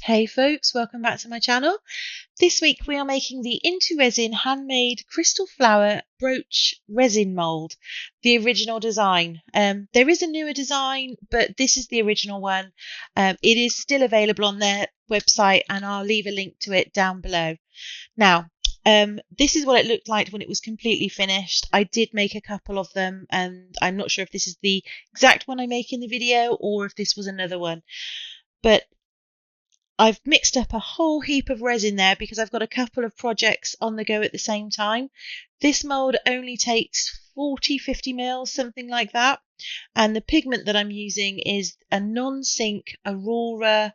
Hey folks, welcome back to my channel. This week we are making the IntoResin handmade crystal flower brooch resin mould, the original design. There is a newer design, but this is the original one. It is still available on their website and I'll leave a link to it down below. Now, this is what it looked like when it was completely finished. I did make a couple of them and I'm not sure if this is the exact one I make in the video or if this was another one. But I've mixed up a whole heap of resin there because I've got a couple of projects on the go at the same time. This mould only takes 40-50 mils, something like that. And the pigment that I'm using is a non-sink aurora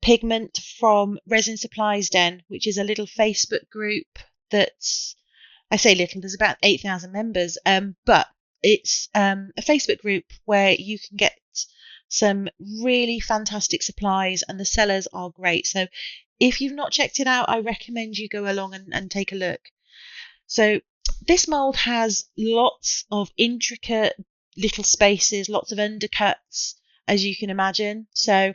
pigment from Resin Supplies Den, which is a little Facebook group that's, I say little, there's about 8,000 members, but it's a Facebook group where you can get some really fantastic supplies and the sellers are great. So if you've not checked it out, I recommend you go along and take a look. So this mould has lots of intricate little spaces, lots of undercuts, as you can imagine. So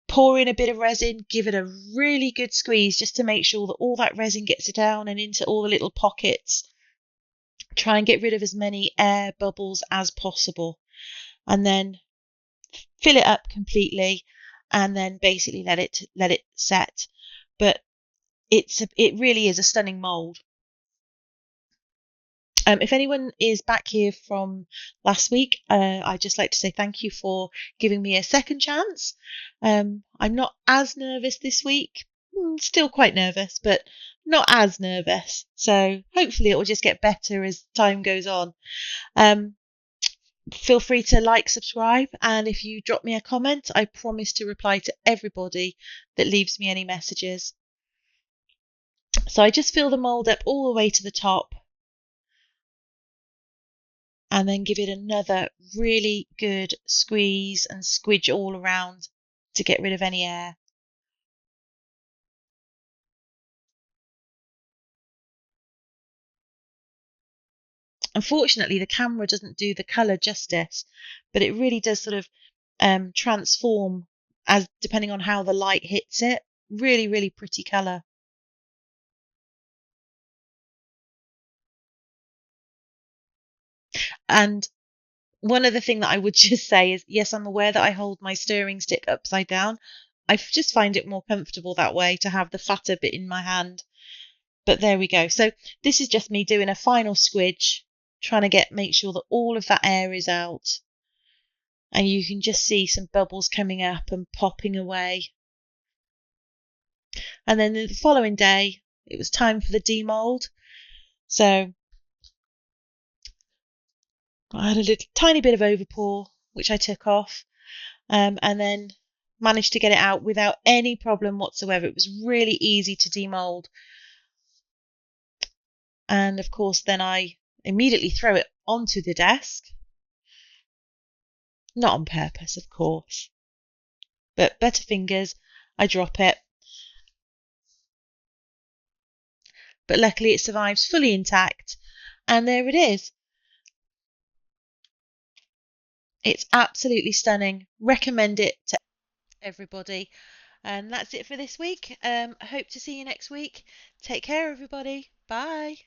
pour in a bit of resin, give it a really good squeeze just to make sure that all that resin gets down and into all the little pockets. Try and get rid of as many air bubbles as possible. And then fill it up completely and then basically let it set. But it really is a stunning mould. If anyone is back here from last week, I'd just like to say thank you for giving me a second chance. I'm not as nervous this week. Still quite nervous, but not as nervous. So hopefully it will just get better as time goes on. Feel free to like, subscribe, and if you drop me a comment, I promise to reply to everybody that leaves me any messages. So I just fill the mould up all the way to the top and then give it another really good squeeze and squidge all around to get rid of any air. Unfortunately, the camera doesn't do the colour justice, but it really does sort of transform as depending on how the light hits it. Really, really pretty colour. And one other thing that I would just say is, yes, I'm aware that I hold my stirring stick upside down. I just find it more comfortable that way to have the fatter bit in my hand. But there we go. So this is just me doing a final squidge, trying to make sure that all of that air is out. And you can just see some bubbles coming up and popping away. And then the following day, it was time for the demould. So I had a little tiny bit of overpour, which I took off, and then managed to get it out without any problem whatsoever. It was really easy to demould. And of course, then I immediately throw it onto the desk. Not on purpose, of course. But butterfingers, I drop it. But luckily it survives fully intact. And there it is. It's absolutely stunning. Recommend it to everybody. And that's it for this week. I hope to see you next week. Take care, everybody. Bye.